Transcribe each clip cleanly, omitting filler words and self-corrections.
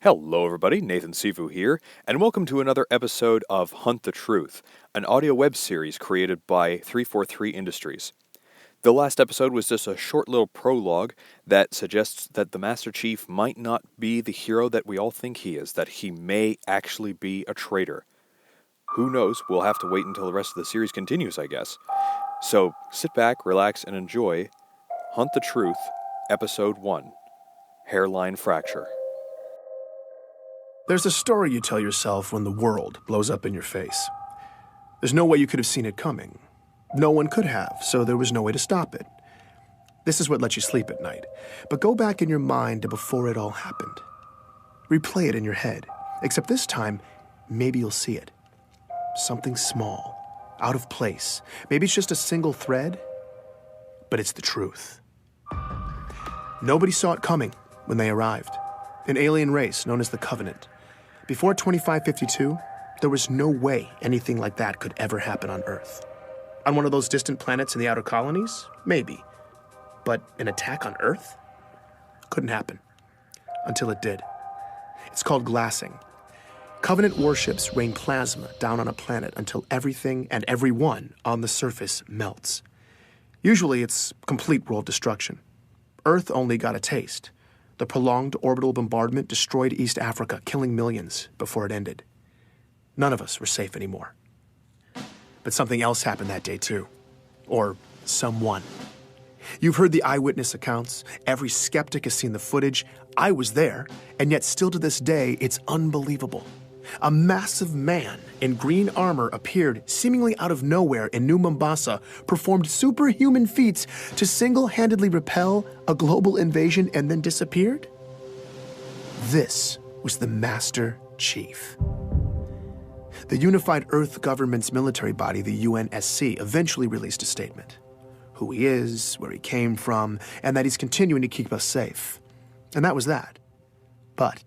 Hello everybody, Nathan Sifu here, and welcome to another episode of Hunt the Truth, an audio web series created by 343 Industries. The last episode was just a short little prologue that suggests that the Master Chief might not be the hero that we all think he is, that he may actually be a traitor. Who knows, we'll have to wait until the rest of the series continues, I guess. So sit back, relax, and enjoy Hunt the Truth, Episode 1, Hairline Fracture. There's a story you tell yourself when the world blows up in your face. There's no way you could have seen it coming. No one could have, so there was no way to stop it. This is what lets you sleep at night. But go back in your mind to before it all happened. Replay it in your head, except this time, maybe you'll see it. Something small, out of place. Maybe it's just a single thread, but it's the truth. Nobody saw it coming when they arrived. An alien race known as the Covenant. Before 2552, there was no way anything like that could ever happen on Earth. On one of those distant planets in the Outer Colonies? Maybe. But an attack on Earth? Couldn't happen. Until it did. It's called glassing. Covenant warships rain plasma down on a planet until everything and everyone on the surface melts. Usually it's complete world destruction. Earth only got a taste. The prolonged orbital bombardment destroyed East Africa, killing millions before it ended. None of us were safe anymore. But something else happened that day, too. Or someone. You've heard the eyewitness accounts. Every skeptic has seen the footage. I was there, and yet still to this day, it's unbelievable. A massive man in green armor appeared seemingly out of nowhere in New Mombasa, performed superhuman feats to single-handedly repel a global invasion and then disappeared? This was the Master Chief. The Unified Earth Government's military body, the UNSC, eventually released a statement. Who he is, where he came from, and that he's continuing to keep us safe. And that was that. But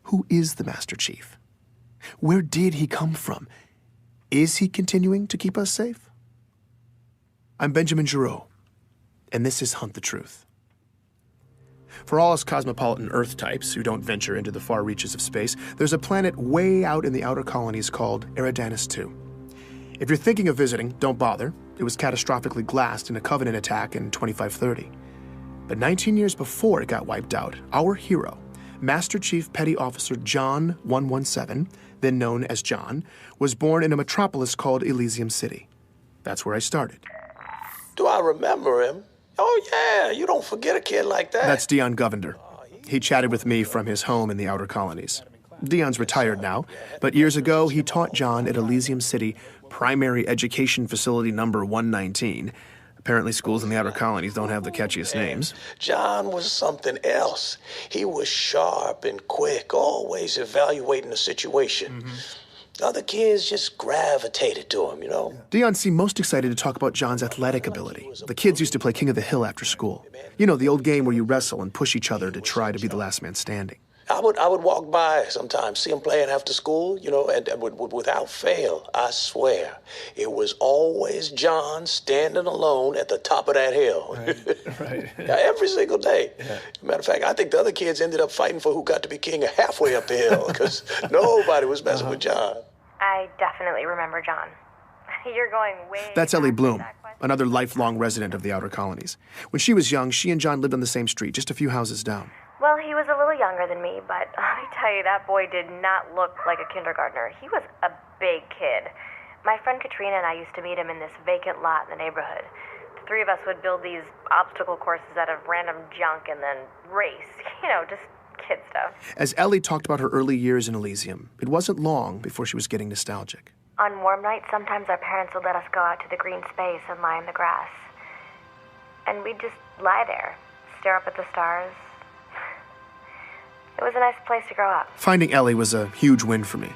who is the Master Chief? Where did he come from? Is he continuing to keep us safe? I'm Benjamin Giroux, and this is Hunt the Truth. For all us cosmopolitan Earth types who don't venture into the far reaches of space, there's a planet way out in the Outer Colonies called Eridanus II. If you're thinking of visiting, don't bother. It was catastrophically glassed in a Covenant attack in 2530. But 19 years before it got wiped out, our hero, Master Chief Petty Officer John 117, then known as John, was born in a metropolis called Elysium City. That's where I started. Do I remember him? Oh, yeah, you don't forget a kid like that. That's Dion Govender. He chatted with me from his home in the Outer Colonies. Dion's retired now, but years ago he taught John at Elysium City Primary Education Facility number 119. Apparently schools in the Outer Colonies don't have the catchiest names. John was something else. He was sharp and quick, always evaluating the situation. Other kids just gravitated to him, you know? Dion seemed most excited to talk about John's athletic ability. The kids used to play King of the Hill after school. You know, the old game where you wrestle and push each other to try to be the last man standing. I would walk by sometimes, see him playing after school, you know, and without fail, I swear, it was always John standing alone at the top of that hill. Right. Every single day. Yeah. Matter of fact, I think the other kids ended up fighting for who got to be king halfway up the hill, because nobody was messing with John. I definitely remember John. You're going way... That's Ellie Bloom, another lifelong resident of the Outer Colonies. When she was young, she and John lived on the same street, just a few houses down. Well, he was a little younger than me, but I tell you, that boy did not look like a kindergartner. He was a big kid. My friend Katrina and I used to meet him in this vacant lot in the neighborhood. The three of us would build these obstacle courses out of random junk and then race. You know, just kid stuff. As Ellie talked about her early years in Elysium, it wasn't long before she was getting nostalgic. On warm nights, sometimes our parents would let us go out to the green space and lie in the grass. And we'd just lie there, stare up at the stars. It was a nice place to grow up. Finding Ellie was a huge win for me.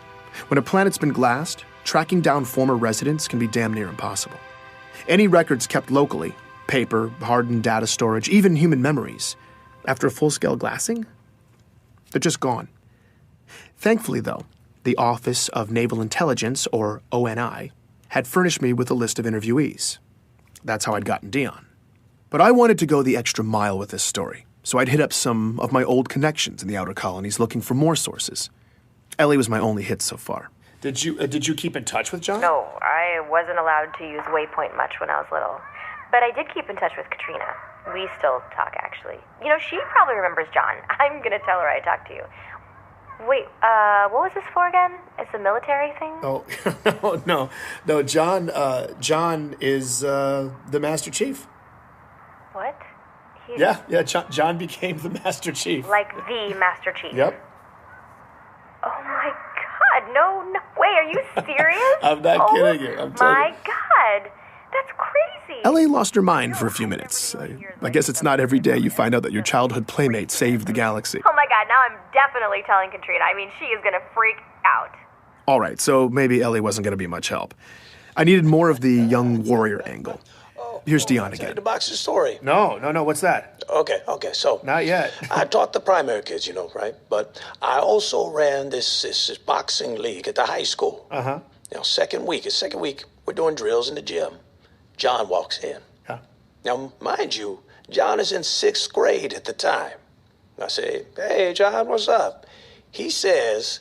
When a planet's been glassed, tracking down former residents can be damn near impossible. Any records kept locally, paper, hardened data storage, even human memories, after a full-scale glassing, they're just gone. Thankfully, though, the Office of Naval Intelligence, or ONI, had furnished me with a list of interviewees. That's how I'd gotten Dion. But I wanted to go the extra mile with this story. so I'd hit up some of my old connections in the Outer Colonies looking for more sources. Ellie was my only hit so far. Did you keep in touch with John? No, I wasn't allowed to use Waypoint much when I was little. But I did keep in touch with Katrina. We still talk, actually. You know, she probably remembers John. I'm gonna tell her I talked to you. Wait, what was this for again? It's a military thing? Oh, no, John is the Master Chief. What? Yeah, John became the Master Chief. Like the Master Chief? Yep. Oh my god, no way, are you serious? I'm not kidding you, I'm telling you. My god, that's crazy. Ellie lost her mind for a few minutes. I guess it's not every day you find out that your childhood playmate saved the galaxy. Oh my god, now I'm definitely telling Katrina. I mean, she is gonna freak out. All right, so maybe Ellie wasn't going to be much help. I needed more of the young warrior angle. Here's Dion again. The boxing story. No, what's that? Okay, so. Not yet. I taught the primary kids, you know, right? But I also ran this boxing league at the high school. Uh-huh. You know, second week, we're doing drills in the gym. John walks in. Yeah. Now, mind you, John is in 6th grade at the time. I say, hey, John, what's up? He says,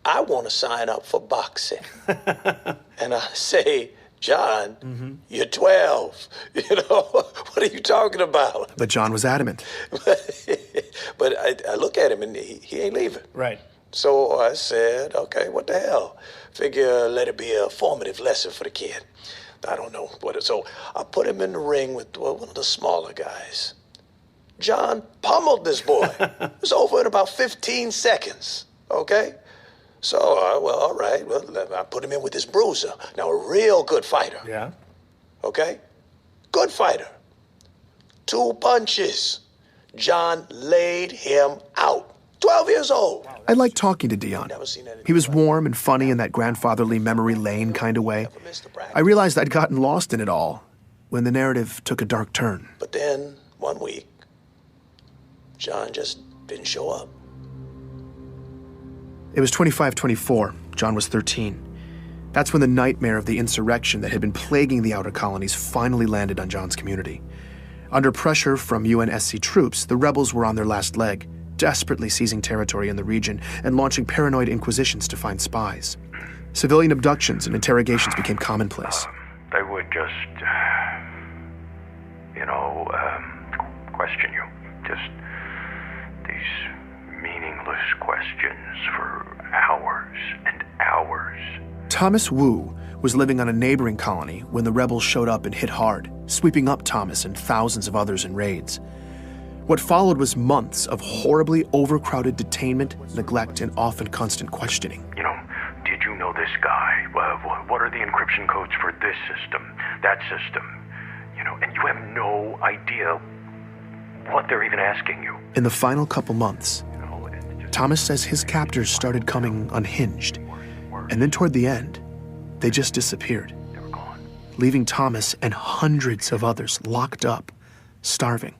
I want to sign up for boxing. And I say, John, you're 12. You know, what are you talking about? But John was adamant. But I look at him and he ain't leaving. Right. So I said, okay, what the hell? Figure let it be a formative lesson for the kid. I don't know what it. So I put him in the ring with one of the smaller guys. John pummeled this boy. It was over in about 15 seconds. Okay? So, well, all right. Well, I put him in with this bruiser. Now, a real good fighter. Yeah. Okay? Good fighter. 2 punches. John laid him out. 12 years old. I liked talking to Dion. He was warm and funny in that grandfatherly memory lane kind of way. I realized I'd gotten lost in it all when the narrative took a dark turn. But then, one week, John just didn't show up. It was 25-24. John was 13. That's when the nightmare of the insurrection that had been plaguing the Outer Colonies finally landed on John's community. Under pressure from UNSC troops, the rebels were on their last leg, desperately seizing territory in the region and launching paranoid inquisitions to find spies. Civilian abductions and interrogations became commonplace. They would just, question you. Just these meaningless questions for hours and hours. Thomas Wu was living on a neighboring colony when the rebels showed up and hit hard, sweeping up Thomas and thousands of others in raids. What followed was months of horribly overcrowded detainment, neglect, and often constant questioning. Did you know this guy? What are the encryption codes for this system, that system? And you have no idea what they're even asking you. In the final couple months, Thomas says his captors started coming unhinged. And then toward the end, they just disappeared, leaving Thomas and hundreds of others locked up, starving.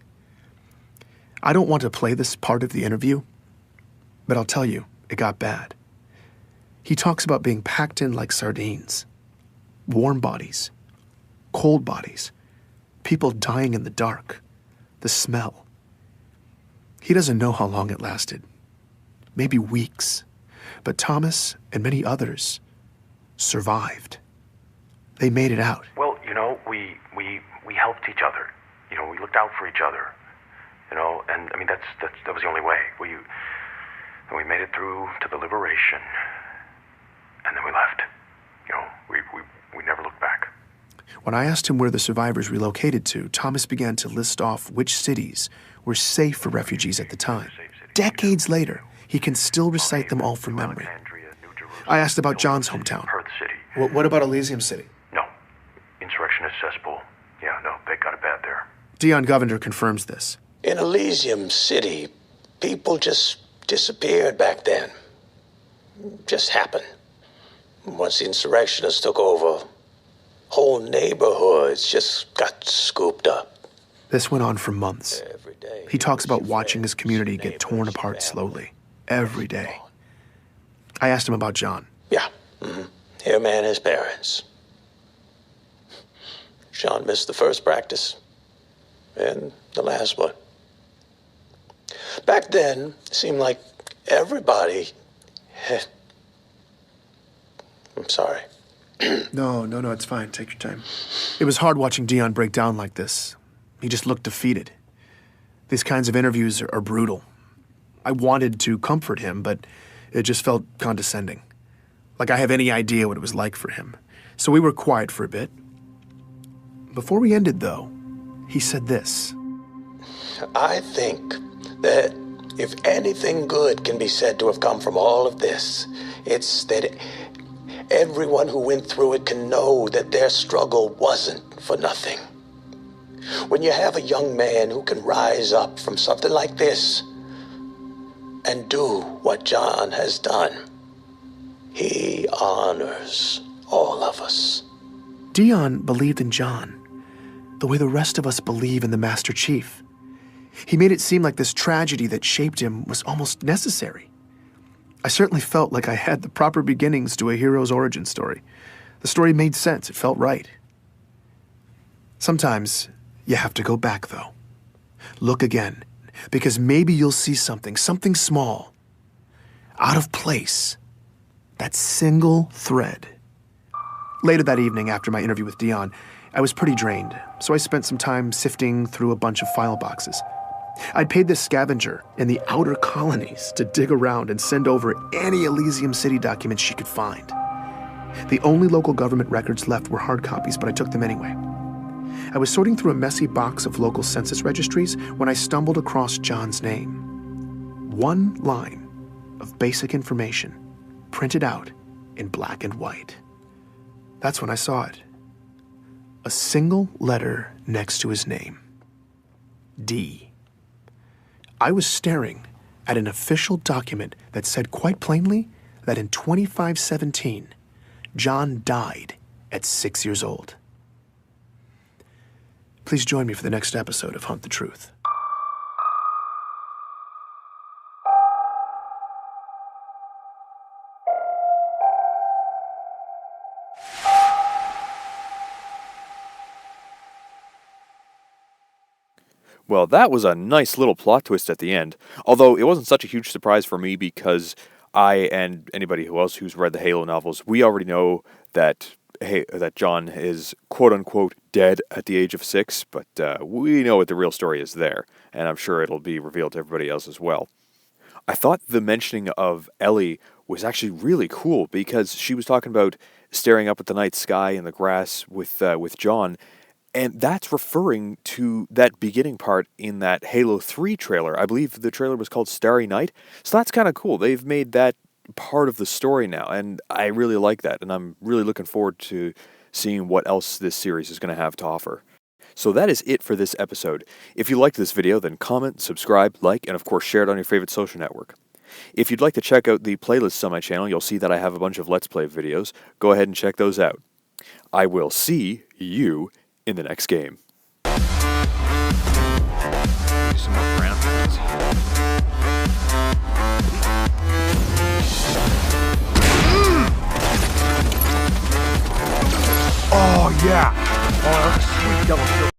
I don't want to play this part of the interview, but I'll tell you, it got bad. He talks about being packed in like sardines, warm bodies, cold bodies, people dying in the dark, the smell. He doesn't know how long it lasted, maybe weeks, but Thomas and many others survived. They made it out. Well, we helped each other. We looked out for each other. And I mean that was the only way. We made it through to the liberation, and then we left. We never looked back. When I asked him where the survivors relocated to, Thomas began to list off which cities were safe for refugees at the time. Decades later, he can still recite them all from memory. I asked about John's hometown. Perth City. What about Elysium City? No. Insurrectionist cesspool. Yeah, no, they got it bad there. Dion Govender confirms this. In Elysium City, people just disappeared back then. Just happened. Once the insurrectionists took over, whole neighborhoods just got scooped up. This went on for months. Every day. He talks about watching his community get torn apart slowly, every day. I asked him about John. Yeah. Him and his parents. Sean missed the first practice and the last one. Back then, it seemed like everybody had... I'm sorry. No, it's fine. Take your time. It was hard watching Dion break down like this. He just looked defeated. These kinds of interviews are brutal. I wanted to comfort him, but it just felt condescending. Like I have any idea what it was like for him. So we were quiet for a bit. Before we ended, though, he said this. I think that if anything good can be said to have come from all of this, it's that everyone who went through it can know that their struggle wasn't for nothing. When you have a young man who can rise up from something like this and do what John has done, he honors all of us. Dion believed in John, the way the rest of us believe in the Master Chief. He made it seem like this tragedy that shaped him was almost necessary. I certainly felt like I had the proper beginnings to a hero's origin story. The story made sense. It felt right. Sometimes you have to go back, though. Look again, because maybe you'll see something small, out of place, that single thread. Later that evening, after my interview with Dion, I was pretty drained, so I spent some time sifting through a bunch of file boxes. I'd paid this scavenger in the Outer Colonies to dig around and send over any Elysium City documents she could find. The only local government records left were hard copies, but I took them anyway. I was sorting through a messy box of local census registries when I stumbled across John's name. One line of basic information, printed out in black and white. That's when I saw it. A single letter next to his name. D. I was staring at an official document that said quite plainly that in 2517, John died at 6 years old. Please join me for the next episode of Hunt the Truth. Well, that was a nice little plot twist at the end, although it wasn't such a huge surprise for me because I and anybody else who's read the Halo novels, we already know that John is quote-unquote dead at the age of 6, but we know what the real story is there, and I'm sure it'll be revealed to everybody else as well. I thought the mentioning of Ellie was actually really cool because she was talking about staring up at the night sky and the grass with John. And that's referring to that beginning part in that Halo 3 trailer. I believe the trailer was called Starry Night. So that's kind of cool. They've made that part of the story now, and I really like that. And I'm really looking forward to seeing what else this series is going to have to offer. So that is it for this episode. If you liked this video, then comment, subscribe, like, and of course share it on your favorite social network. If you'd like to check out the playlists on my channel, you'll see that I have a bunch of Let's Play videos. Go ahead and check those out. I will see you in the next game. Do some more ground things. Oh, yeah. Oh, that's a sweet double kill.